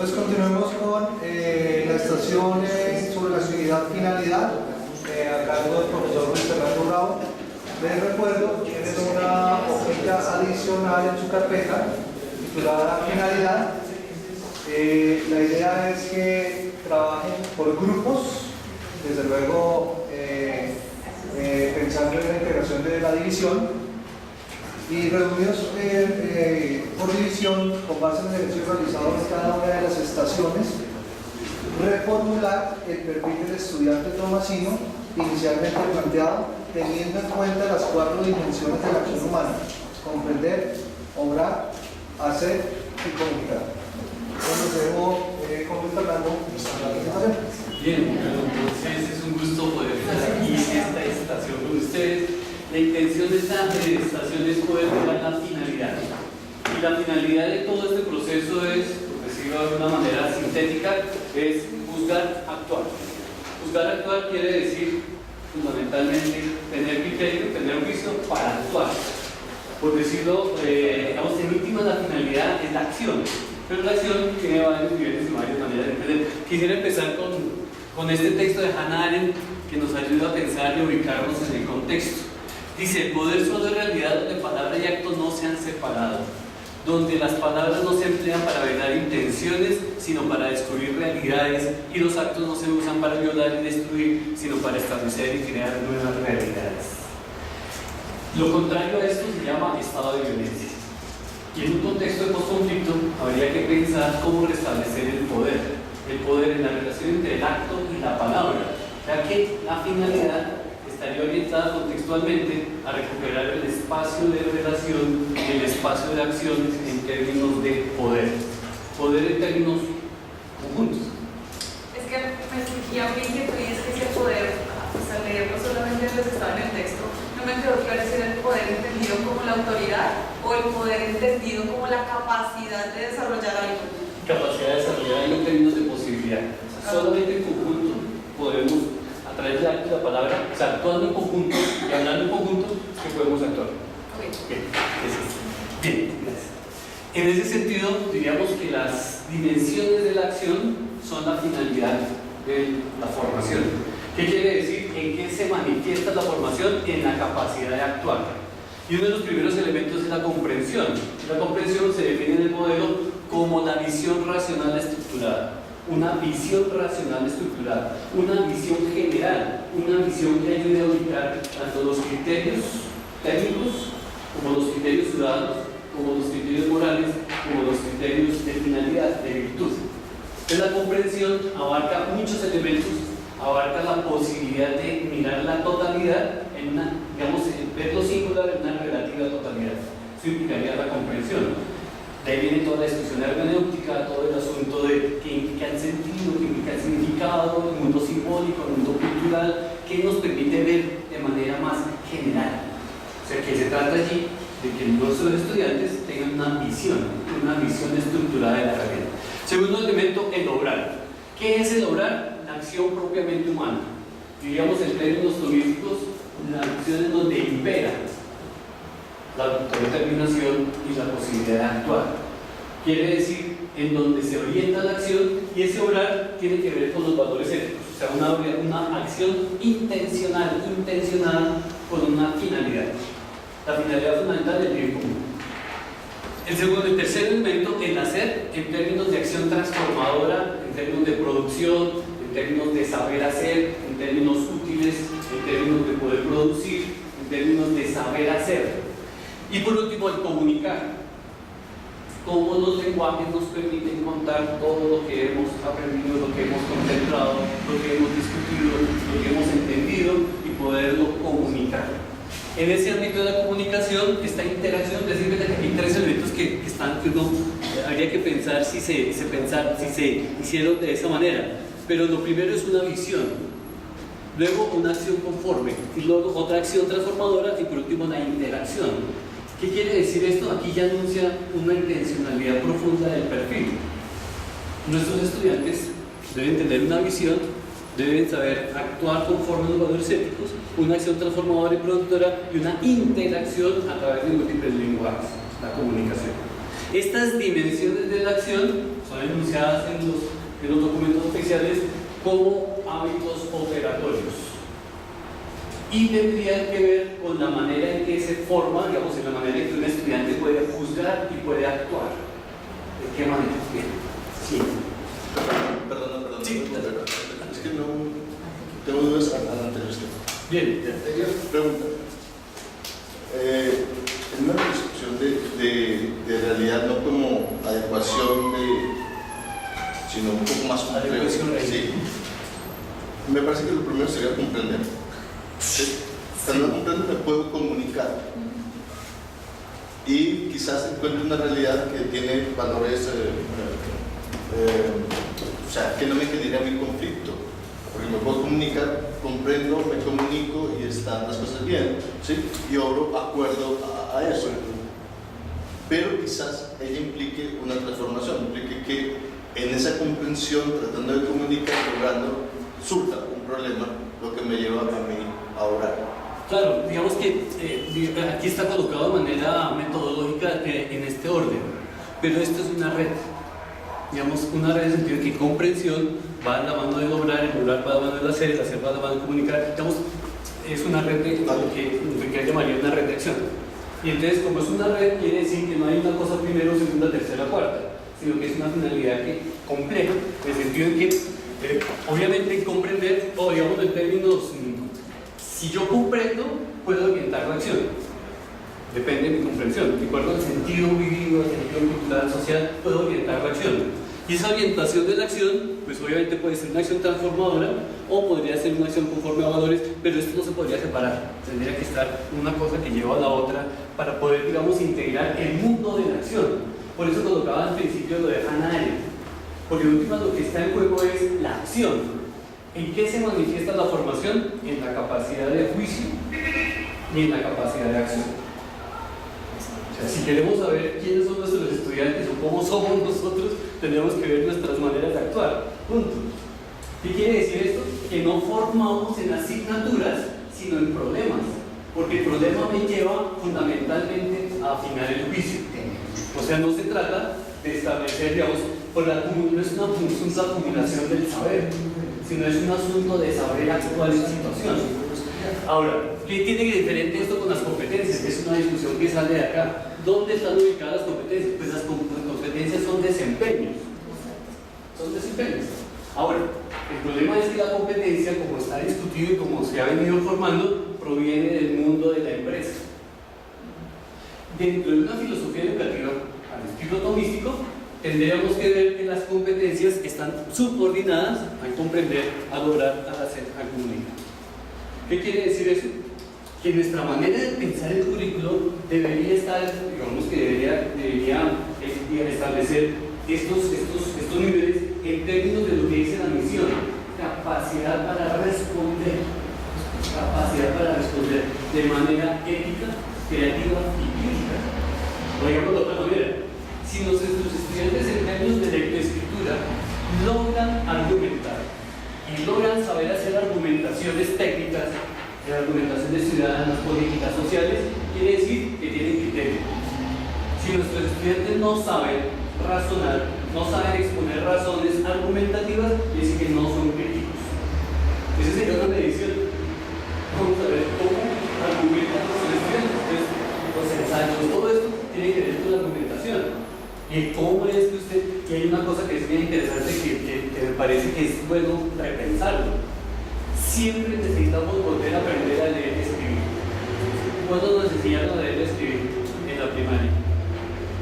Entonces continuemos con la estación sobre la actividad finalidad a cargo del profesor Luis Fernando Bravo. Les recuerdo que tienen una hojita adicional en su carpeta titulada finalidad. La idea es que trabajen por grupos, desde luego pensando en la integración de la división, y reunidos por división con base en el ejercicio realizado en cada una de las estaciones, reformular el perfil del estudiante tomasino inicialmente planteado, teniendo en cuenta las 4 dimensiones de la acción humana: comprender, obrar, hacer y comunicar. Entonces debo con Fernando la presentación. Bien, entonces es un gusto poder estar aquí en esta estación con ustedes. La intención de esta estación es poder lograr la finalidad. Y la finalidad de todo este proceso es, por decirlo de una manera sintética, es juzgar, actuar. Juzgar, actuar quiere decir fundamentalmente tener criterio, tener juicio para actuar. Por decirlo, digamos, en última la finalidad es la acción. Pero la acción tiene varios niveles y varias maneras de entender. Quisiera empezar con este texto de Hannah Arendt que nos ayuda a pensar y ubicarnos en el contexto. Dice: el poder solo es realidad donde palabra y acto no se han separado, donde las palabras no se emplean para velar intenciones, sino para destruir realidades, y los actos no se usan para violar y destruir, sino para establecer y crear nuevas realidades. Lo contrario a esto se llama estado de violencia. Y en un contexto de posconflicto habría que pensar cómo restablecer el poder en la relación entre el acto y la palabra, ya que la finalidad estaría orientada contextualmente a recuperar el espacio de relación y el espacio de acción en términos de poder en términos conjuntos. Es que me surgía una inquietud, y es que ese poder, al leerlo solamente lo que estaba en el texto, no me quedó claro si era el poder entendido como la autoridad o el poder entendido como la capacidad de desarrollar algo. Capacidad de desarrollar algo en términos de posibilidad. Solamente en conjunto podemos, a través de la palabra, o sea, actuando en conjunto y hablando en conjunto, es que podemos actuar. Okay. Bien, gracias. En ese sentido, diríamos que las dimensiones de la acción son la finalidad de la formación. ¿Qué quiere decir? ¿En qué se manifiesta la formación? En la capacidad de actuar. Y uno de los primeros elementos es la comprensión. La comprensión se define en el modelo como la visión racional estructurada. Una visión racional estructurada, una visión general, una visión que ayude a ubicar tanto los criterios técnicos como los criterios ciudadanos, como los criterios morales, como los criterios de finalidad, de virtud. La comprensión abarca muchos elementos, abarca la posibilidad de mirar la totalidad en una, digamos, ver lo singular en una relativa totalidad. Eso implicaría la comprensión. De ahí viene toda la discusión hermenéutica, todo el asunto de qué implica el sentido, qué implica el significado, el mundo simbólico, el mundo cultural, que nos permite ver de manera más general. O sea, que se trata allí de que nuestros estudiantes tengan una visión estructurada de la realidad. Segundo elemento, el obrar. ¿Qué es el obrar? La acción propiamente humana. Diríamos en términos turísticos, la acción en donde impera la autodeterminación y la posibilidad de actuar. Quiere decir, en donde se orienta la acción, y ese obrar tiene que ver con los valores éticos, o sea, una acción intencionada con una finalidad. La finalidad fundamental del bien común. El tercer elemento, el hacer, en términos de acción transformadora, en términos de producción, en términos de saber hacer, en términos útiles, en términos de poder producir, en términos de saber hacer. Y por último, el comunicar. Cómo los lenguajes nos permiten contar todo lo que hemos aprendido, lo que hemos contemplado, lo que hemos discutido, lo que hemos entendido, y poderlo comunicar. En ese ámbito de la comunicación, esta interacción, decirme que hay 3 elementos que están, que uno habría que pensar si se hicieron de esa manera. Pero lo primero es una visión, luego una acción conforme, y luego otra acción transformadora, y por último la interacción. ¿Qué quiere decir esto? Aquí ya anuncia una intencionalidad profunda del perfil. Nuestros estudiantes deben tener una visión, deben saber actuar conforme a los valores éticos, una acción transformadora y productora, y una interacción a través de múltiples lenguajes, la comunicación. Estas dimensiones de la acción son están enunciadas en los documentos oficiales como hábitos operatorios. Y tendrían que ver con la manera en que se forma, digamos, en la manera en que un estudiante puede juzgar y puede actuar. ¿De qué manera? Bien. Sí. Perdón. Sí. Es que no tengo dudas al anterior. Bien. Pregunta. En una discusión de realidad, no como adecuación, sino un poco más complejo. Sí. Me parece que lo primero sería comprender. Cuando comprendo me puedo comunicar y quizás encuentre una realidad que tiene valores, o sea, que no me genera mi conflicto, porque me puedo comunicar, comprendo, me comunico y están las cosas bien, ¿sí? Y obro acuerdo a eso. Pero quizás ella implique una transformación, implique que en esa comprensión, tratando de comunicar, logrando, surta un problema, lo que me lleva a mí a orar. Claro, digamos que aquí está colocado de manera metodológica en este orden, pero esto es una red. Digamos, una red en el sentido de que comprensión va de la mano del obrar, el obrar va de la mano del hacer, el hacer va de la mano del comunicar. Digamos, es una red de lo que Enrique llamaría una red de acción. Y entonces, como es una red, quiere decir que no hay una cosa primero, segunda, tercera, cuarta, sino que es una finalidad compleja, en el sentido en que, obviamente, comprender, o digamos en términos, si yo comprendo, puedo orientar la acción. Depende de mi comprensión. De acuerdo al sentido vivido, al sentido cultural, social, puedo orientar la acción. Y esa orientación de la acción, pues obviamente puede ser una acción transformadora o podría ser una acción conforme a valores, pero esto no se podría separar. Tendría que estar una cosa que lleva a la otra para poder, digamos, integrar el mundo de la acción. Por eso colocaba al principio lo de Hannah Arendt. Porque en última lo que está en juego es la acción. ¿En qué se manifiesta la formación? En la capacidad de juicio y en la capacidad de acción. O sea, si queremos saber quiénes son nuestros estudiantes o cómo somos nosotros, tenemos que ver nuestras maneras de actuar. Punto. ¿Qué quiere decir esto? Que no formamos en asignaturas, sino en problemas. Porque el problema me lleva fundamentalmente a afinar el juicio. O sea, no se trata de establecer, digamos, no es un asunto de acumulación del saber, sino es un asunto de saber actuar en situaciones. Ahora, ¿qué tiene que diferente esto con las competencias? Es una discusión que sale de acá. ¿Dónde están ubicadas las competencias? Pues las competencias son desempeños. Son desempeños. Ahora, el problema es que la competencia, como está discutido y como se ha venido formando, proviene del mundo de la empresa. Dentro de una filosofía educativa, al estilo tomístico, tendríamos que ver que las competencias están subordinadas a comprender, a lograr, a hacer, a comunicar. ¿Qué quiere decir eso? Que nuestra manera de pensar el currículo debería estar, digamos que debería establecer estos niveles en términos de lo que dice la misión: capacidad para responder de manera ética, creativa y crítica. O digamos de otra manera, si nuestros estudiantes en términos de lectoescritura logran argumentar y logran saber hacer argumentaciones técnicas, argumentaciones ciudadanas, políticas, sociales, quiere decir que tienen criterio. Si nuestros estudiantes no saben razonar, no saben exponer razones argumentativas, quiere decir que no son críticos. Esa sería una medición. Vamos a ver cómo argumentan nuestros estudiantes. Los ensayos, todo esto tiene que ver con la argumentación. Y cómo es que usted, y hay una cosa que es bien interesante que me parece que es bueno repensarlo. Siempre necesitamos volver a aprender a leer y escribir. ¿Cuándo nos enseñaron a leer y escribir? En la primaria.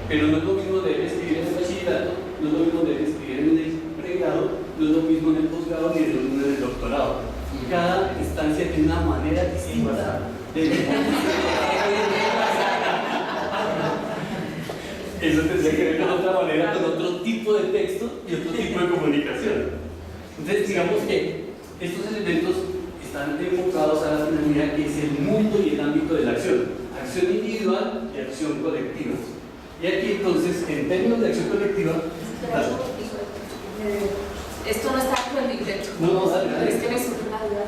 Pero no es lo mismo leer y escribir en el bachillerato, no es lo mismo leer y escribir en el pregrado, no es lo mismo en el posgrado ni en el doctorado. Cada instancia tiene una manera distinta de eso tendría que ver de otra manera, con otro tipo de texto y otro tipo de comunicación. Entonces, digamos que estos elementos están enfocados a la finalidad que es el mundo y el ámbito de la acción. Acción individual y acción colectiva. Y aquí entonces, en términos de acción colectiva... Esto no está con el texto. No, dale. Es que me surge una duda.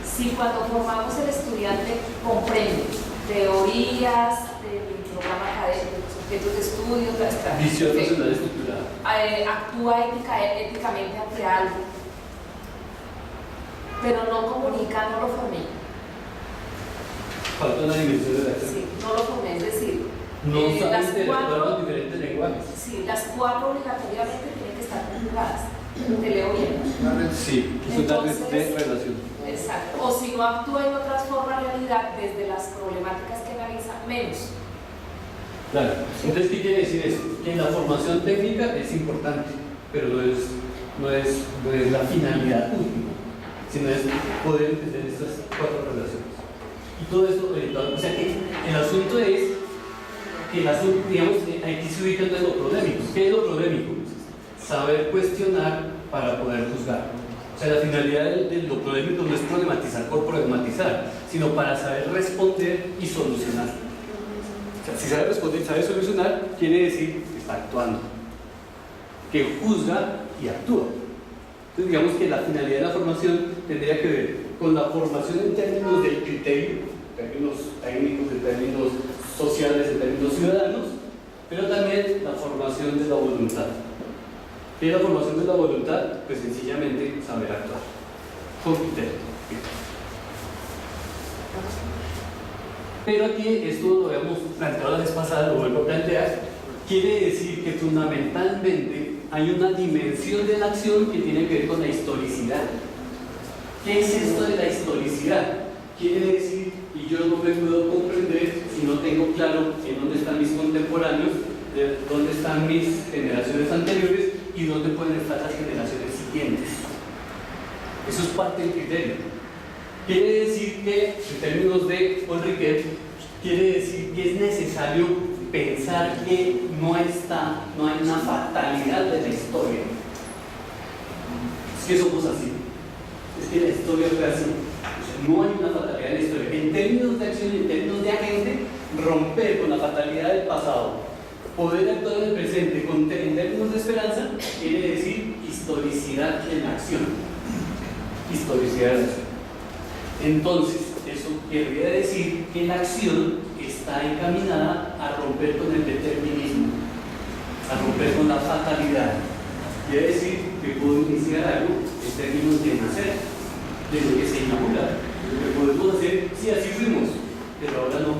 Si cuando formamos el estudiante comprende teorías del programa académico, objetos de estudio, Visión nacional estructurada. actúa éticamente ante algo, pero no comunica, no lo formé. Falta una dimensión de la acción. Sí, no lo formé, es decir, No saben las interactuar cuatro, con diferentes lenguajes. sí, las cuatro obligatoriamente tienen que estar conjugadas. Te leo bien. Sí, es una red de relación. Exacto. O si no actúa y no transforma realidad desde las problemáticas que analiza, menos. Claro. Entonces, ¿qué quiere decir eso? Que la formación técnica es importante, pero no es la finalidad última, sino es poder entender estas cuatro relaciones. Y todo esto orientado. O sea que el asunto es que digamos, aquí se ubica entre lo problemático. ¿Qué es lo problemático? Saber cuestionar para poder juzgar. O sea, la finalidad de lo problemático no es problematizar por problematizar, sino para saber responder y solucionar. O sea, si sabe responder y sabe solucionar, quiere decir que está actuando, que juzga y actúa. Entonces, digamos que la finalidad de la formación tendría que ver con la formación en términos del criterio, en términos técnicos, en términos sociales, en términos ciudadanos, pero también la formación de la voluntad. ¿Qué es la formación de la voluntad? Pues sencillamente saber actuar con criterio. Pero aquí, esto lo habíamos planteado la vez pasada, lo vuelvo a plantear, quiere decir que fundamentalmente hay una dimensión de la acción que tiene que ver con la historicidad. ¿Qué es esto de la historicidad? Quiere decir, y yo no me puedo comprender si no tengo claro en dónde están mis contemporáneos, de dónde están mis generaciones anteriores y dónde pueden estar las generaciones siguientes. Eso es parte del criterio. Quiere decir que, en términos de Ulrike, quiere decir que es necesario pensar que no hay una fatalidad de la historia. Es que somos así. Es que la historia fue así. No hay una fatalidad de la historia. En términos de acción y en términos de agente, romper con la fatalidad del pasado, poder actuar en el presente en términos de esperanza, quiere decir historicidad en la acción. Historicidad en la acción. Entonces, eso querría decir que la acción está encaminada a romper con el determinismo, a romper con la fatalidad. Quiere decir que puedo iniciar algo en términos de nacer, de lo que se inaugura. Lo que podemos hacer, sí, así fuimos, pero ahora no.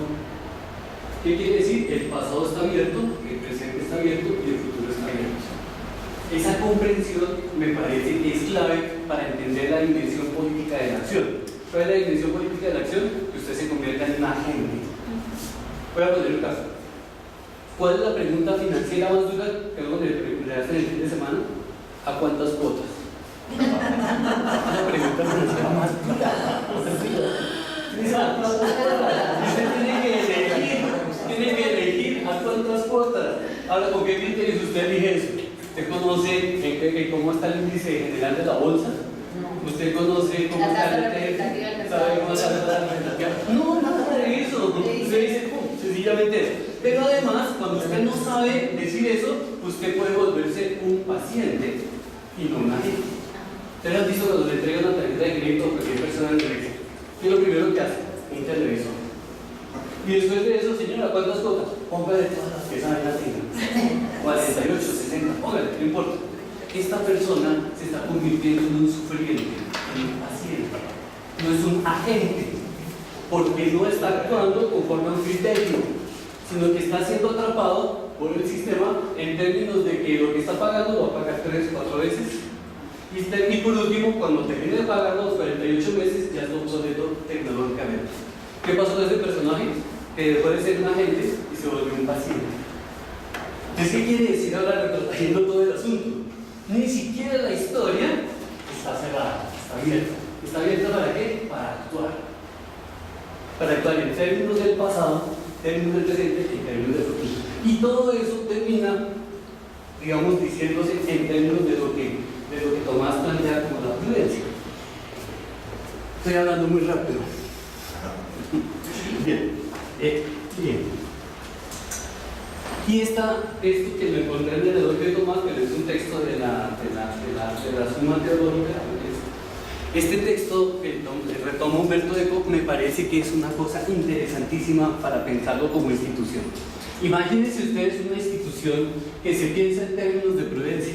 ¿Qué quiere decir? El pasado está abierto, el presente está abierto y el futuro está abierto. Esa comprensión me parece que es clave para entender la dimensión política de la acción. ¿Cuál es la dimensión política de la acción? Que usted se convierta en un agente. Voy a poner un caso. ¿Cuál es la pregunta financiera más dura que luego le hacen el fin de semana? ¿A cuántas cuotas? La pregunta financiera más dura. Usted tiene que elegir a cuántas cuotas. Ahora, ¿con qué criterios usted elige eso? ¿Usted conoce cómo está el índice general de la bolsa? ¿Usted conoce cómo está el ETF? ¿Sabe cómo está la tasa representativa? No, nada de eso. Usted dice, sencillamente eso. Pero además, cuando usted no sabe decir eso, usted puede volverse un paciente y no un agente. ¿Ustedes han visto cuando le entregan una tarjeta de crédito a cualquier persona en el crédito? ¿Qué es lo primero que hace? Un televisor. Y después de eso, señora, ¿cuántas cuotas? Póngale todas las que saben la tienda. 48, 60, póngale, no importa. Esta persona se está convirtiendo en un sufriente, en un paciente. No es un agente, porque no está actuando conforme a un criterio, sino que está siendo atrapado por el sistema en términos de que lo que está pagando lo va a pagar 3 o 4 veces. Y por último, cuando termine de pagar los 48 meses, ya está obsoleto tecnológicamente. ¿Qué pasó con ese personaje? Que dejó de ser un agente y se volvió un paciente. Entonces, ¿qué quiere decir ahora retrotrayendo todo el asunto? Ni siquiera la historia está cerrada, está abierta. ¿Está abierta para qué? Para actuar. Para actuar en términos del pasado, en términos del presente y en términos del futuro. Y todo eso termina, digamos, diciéndose en términos de lo que Tomás plantea como la prudencia. Estoy hablando muy rápido. Bien. Aquí está esto que me encontré en el de Tomás, pero es un texto de la Suma Teológica. Este texto que retoma Humberto Eco me parece que es una cosa interesantísima para pensarlo como institución. Imagínense ustedes una institución que se piensa en términos de prudencia.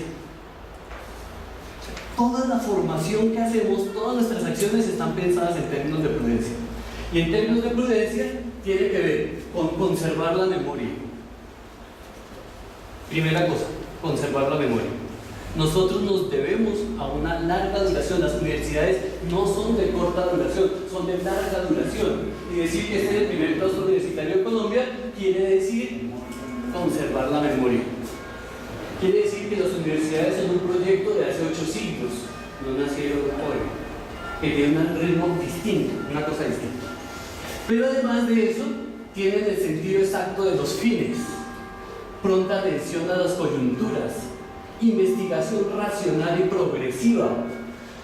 Toda la formación que hacemos, todas nuestras acciones están pensadas en términos de prudencia. Y en términos de prudencia tiene que ver con conservar la memoria. Primera cosa, conservar la memoria. Nosotros nos debemos a una larga duración. Las universidades no son de corta duración, son de larga duración. Y decir que este es el primer claustro universitario en Colombia quiere decir conservar la memoria. Quiere decir que las universidades son un proyecto de hace 8 siglos, no nacieron hoy, que tienen un ritmo distinto, una cosa distinta. Pero además de eso, tienen el sentido exacto de los fines, pronta atención a las coyunturas, investigación racional y progresiva,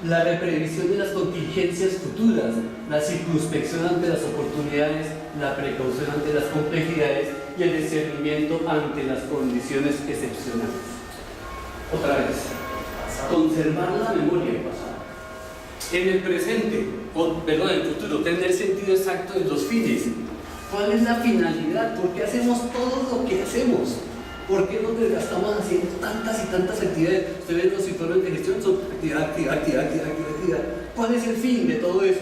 la previsión de las contingencias futuras, la circunspección ante las oportunidades, la precaución ante las complejidades y el discernimiento ante las condiciones excepcionales. Otra vez, conservar la memoria pasada. En el presente, en el futuro, tener sentido exacto de los fines. ¿Cuál es la finalidad? ¿Por qué hacemos todo lo que hacemos? ¿Por qué nos desgastamos haciendo tantas y tantas actividades? Ustedes los informes de gestión son actividad. ¿Cuál es el fin de todo eso?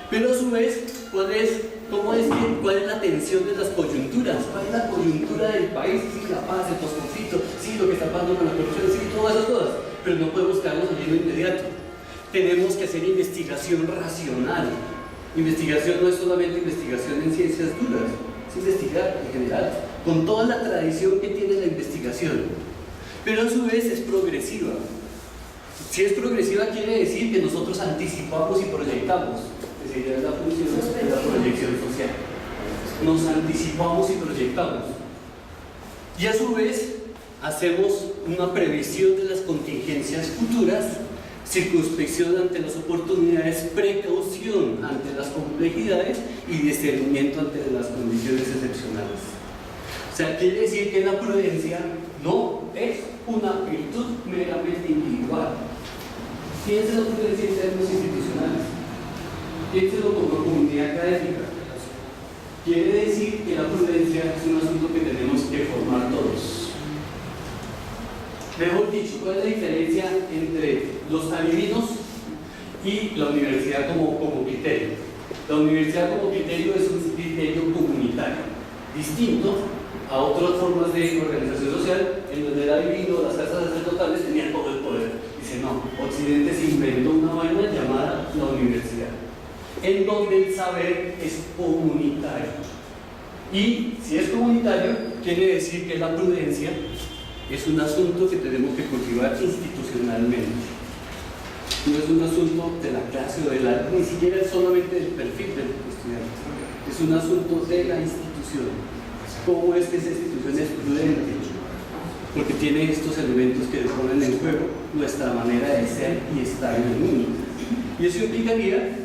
Pero a su vez, ¿cuál es la tensión de las coyunturas? ¿Cuál es la coyuntura del país? Sí, la paz, el posconflicto, sí, lo que está pasando con la corrupción, sí, todas esas cosas. Pero no podemos quedarnos allí en lo inmediato. Tenemos que hacer investigación racional. Investigación no es solamente investigación en ciencias duras, es investigar en general, con toda la tradición que tiene la investigación. Pero a su vez es progresiva. Si es progresiva quiere decir que nosotros anticipamos y proyectamos, que sería la función de la proyección social. Nos anticipamos y proyectamos. Y a su vez hacemos una previsión de las contingencias futuras, circunspección ante las oportunidades, precaución ante las complejidades y discernimiento ante las condiciones excepcionales. O sea, quiere decir que la prudencia no es una virtud meramente individual. Piénselo en la prudencia en términos institucionales. Piénselo como comunidad académica. Quiere decir que la prudencia es un asunto que tenemos que formar todos. Mejor dicho, ¿cuál es la diferencia entre los adivinos y la universidad como criterio? La universidad como criterio es un criterio comunitario, distinto a otras formas de organización social, en donde el adivino, las casas sacerdotales tenían todo el poder. Dice, no, Occidente se inventó una vaina llamada la universidad, en donde el saber es comunitario. Y si es comunitario, quiere decir que la prudencia es un asunto que tenemos que cultivar institucionalmente. No es un asunto de la clase o ni siquiera es solamente del perfil del estudiante. Es un asunto de la institución. ¿Cómo es que esa institución es prudente? Porque tiene estos elementos que ponen en juego nuestra manera de ser y estar en el mundo. Y eso implicaría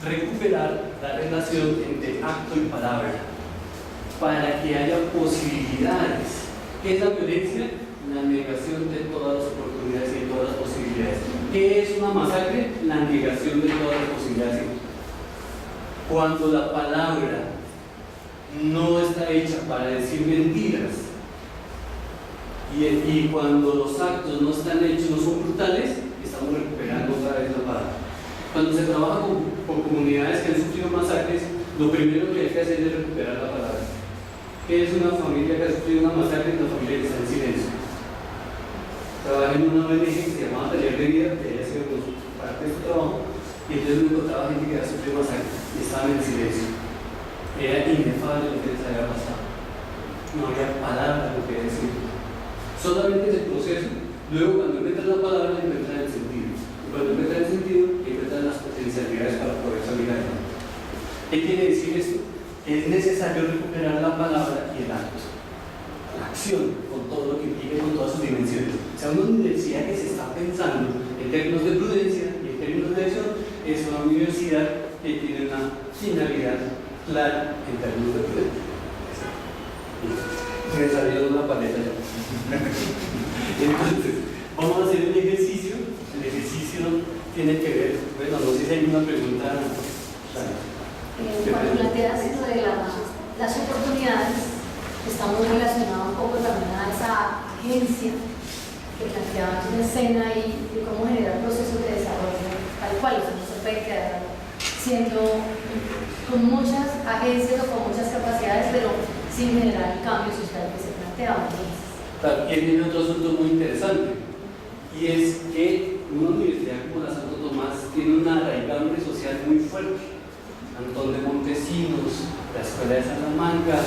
recuperar la relación entre acto y palabra para que haya posibilidades. ¿Qué es la violencia? La negación de todas las oportunidades y de todas las posibilidades. ¿Qué es una masacre? La negación de todas las posibilidades. Cuando la palabra no está hecha para decir mentiras y cuando los actos no están hechos, no son brutales, estamos recuperando otra vez la palabra. Cuando se trabaja con comunidades que han sufrido masacres, lo primero que hay que hacer es recuperar la palabra. ¿Qué es una familia que ha sufrido una masacre? Una familia que está en silencio. Trabajé en una ONG que se llamaba Taller de Vida, que ella ha sido parte de su trabajo, y entonces me encontraba gente que había sufrido masacre y estaban en silencio. Era inefable lo que les había pasado. No había palabras lo que decir. Solamente en el proceso, luego cuando encuentran la palabra, encuentran el sentido. Y cuando encuentran el sentido, encuentran las potencialidades para poder salir adelante. ¿Qué quiere decir esto? Es necesario recuperar la palabra y el acto, la acción, con todo lo que implica, con todas sus dimensiones. O sea, una universidad que se está pensando en términos de prudencia y en términos de acción es una universidad que tiene una finalidad clara en términos de prudencia. Me salió una paleta ya. Entonces, vamos a hacer un ejercicio. El ejercicio tiene que ver, bueno, no sé si hay una pregunta. Cuando planteas eso de las oportunidades está muy relacionado un poco también a esa agencia que planteaba una escena y de cómo generar procesos de desarrollo tal cual, o sea, no se puede quedar siendo con muchas agencias o con muchas capacidades, pero sin generar el cambio social que se planteaba. Claro, y viene otro asunto muy interesante, y es que una universidad como la Santo Tomás tiene un arraigambre social muy fuerte. Antón de Montesinos, la Escuela de Salamanca,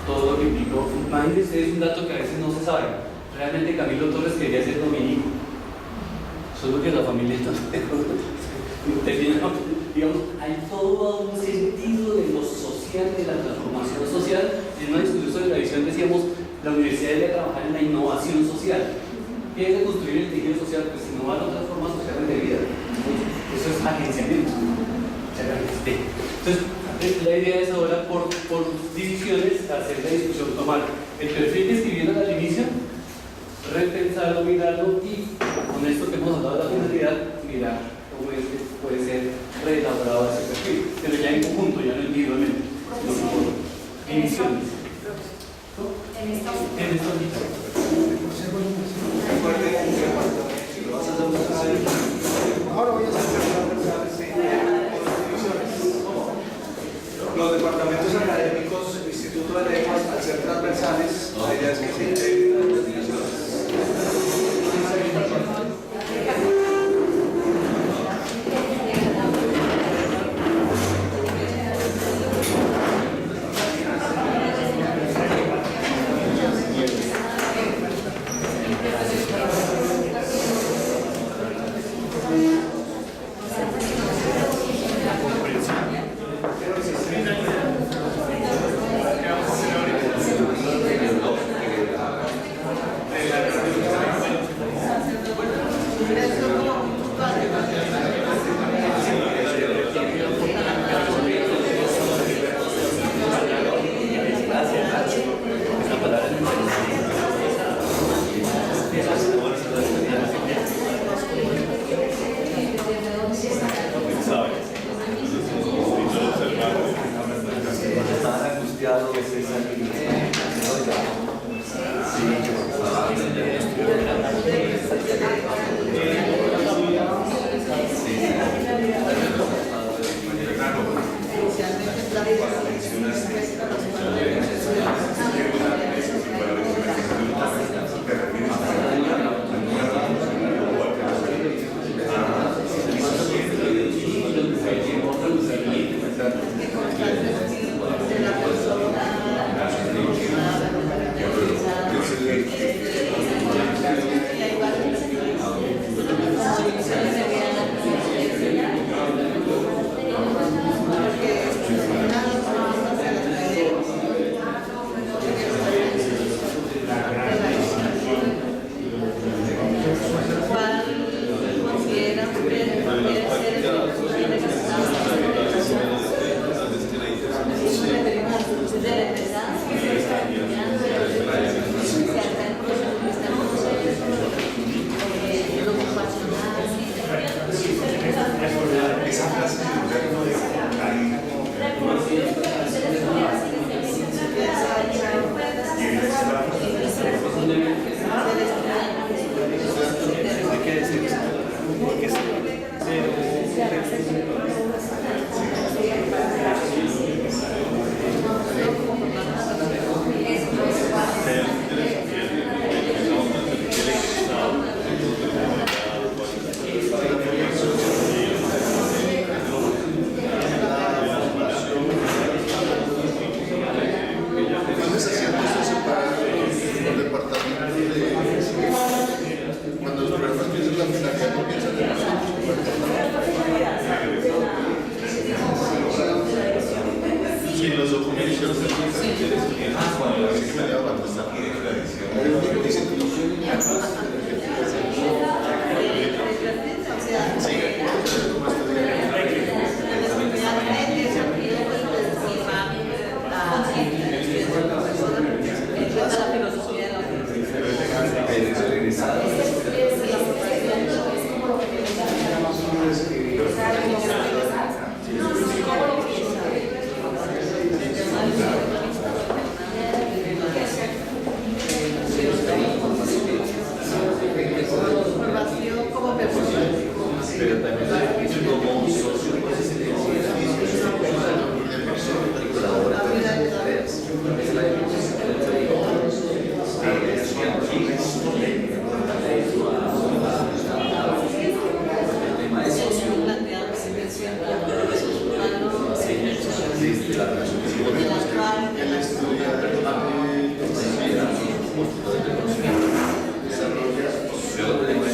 todo lo que implicó. Imagínense, es un dato que a veces no se sabe. Realmente Camilo Torres quería ser dominico, solo que la familia no terminó. Digamos, hay todo un sentido de lo social, de la transformación social. En una discusión sobre la visión decíamos, la universidad debe trabajar en la innovación social. ¿Qué es construir el tejido social? Pues innovar otras formas sociales de vida. Eso es agenciamiento. Entonces, la idea es ahora, por divisiones, hacer la discusión, tomar el perfil que escribieron al inicio, repensarlo, mirarlo y con esto que hemos hablado de la finalidad, mirar cómo es que puede ser reelaborado ese perfil, pero ya en conjunto, ya no individualmente, sino por divisiones. En esta unidad. Ahora voy a hacer transversales. Los departamentos académicos, el Instituto de Lenguas, al ser transversales, la idea es que se integren las divisiones.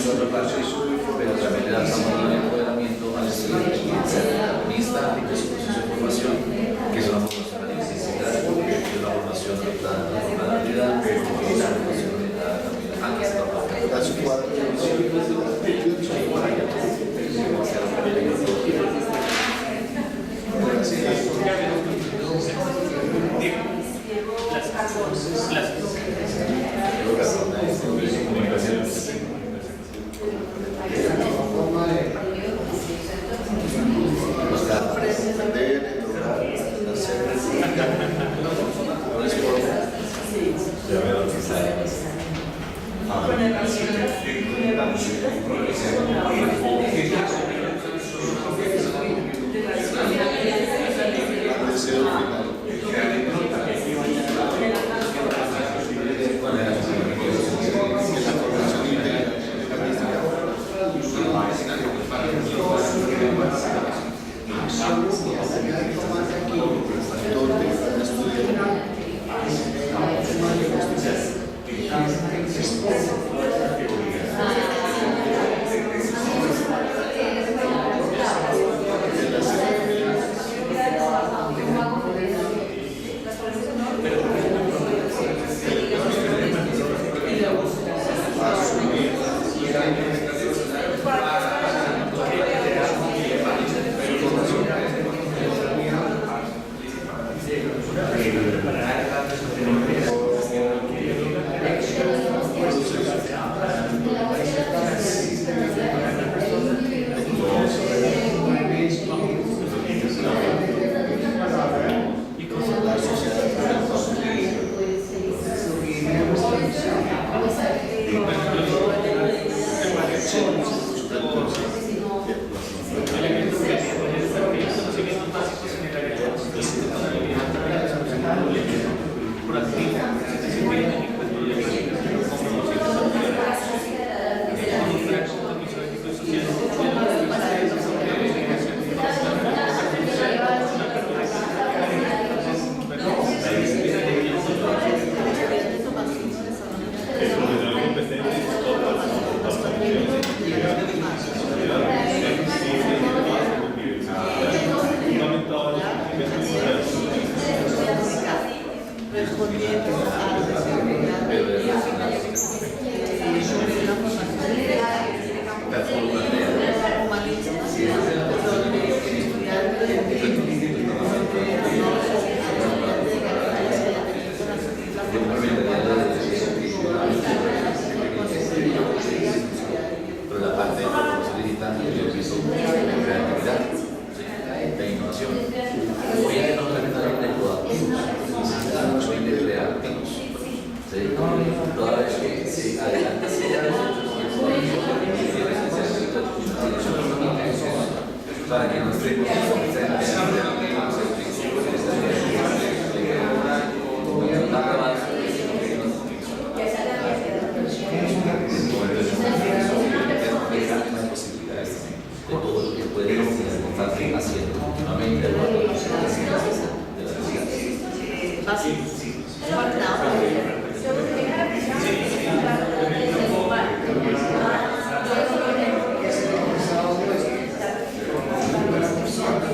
es otro proceso, pero también le da un empoderamiento al estudiante vista de su proceso de formación, que es una formación necesitada, porque es una formación orientada a la realidad, pero que es una formación orientada también a la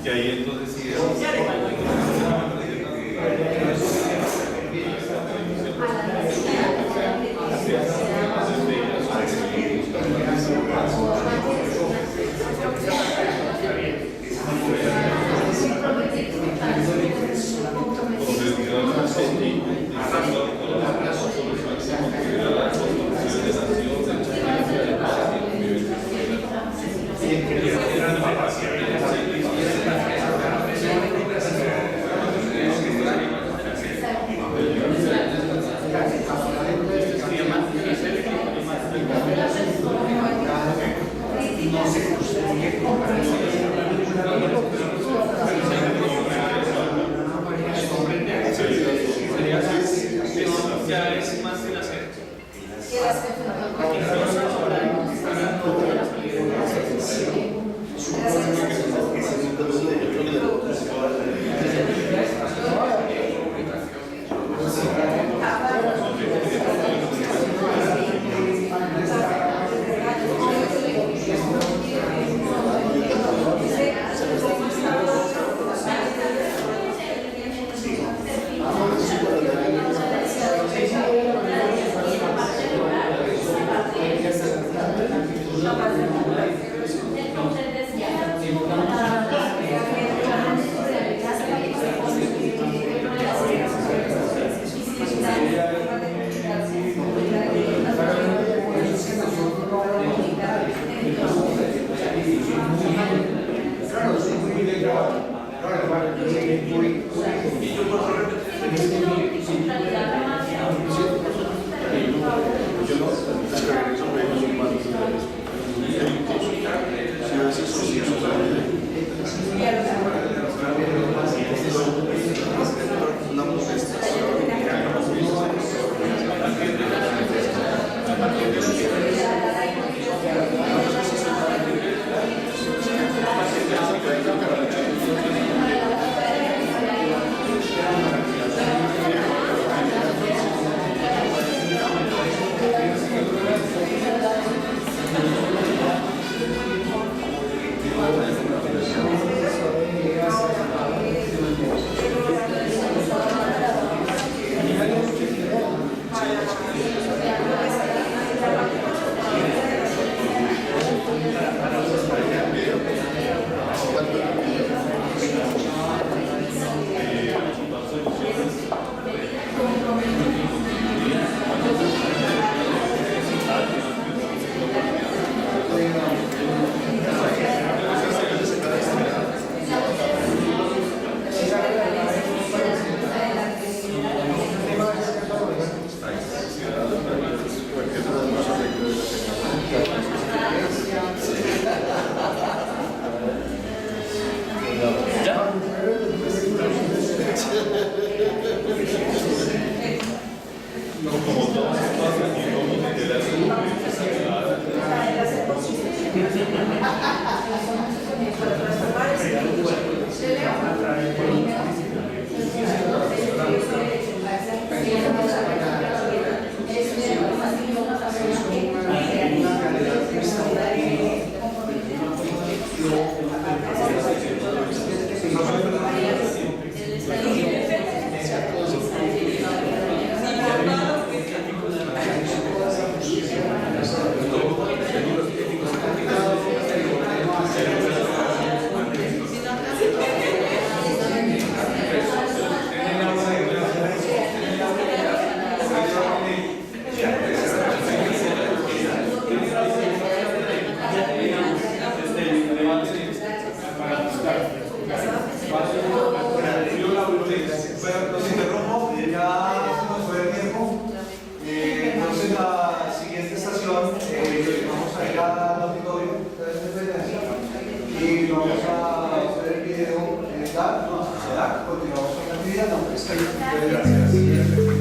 Y ahí entonces sí ya es más el hacer. Los interrumpo, ya se nos fue el tiempo. Entonces la siguiente estación vamos a ir al auditorio y vamos a hacer el video. Continuamos con la actividad. Gracias.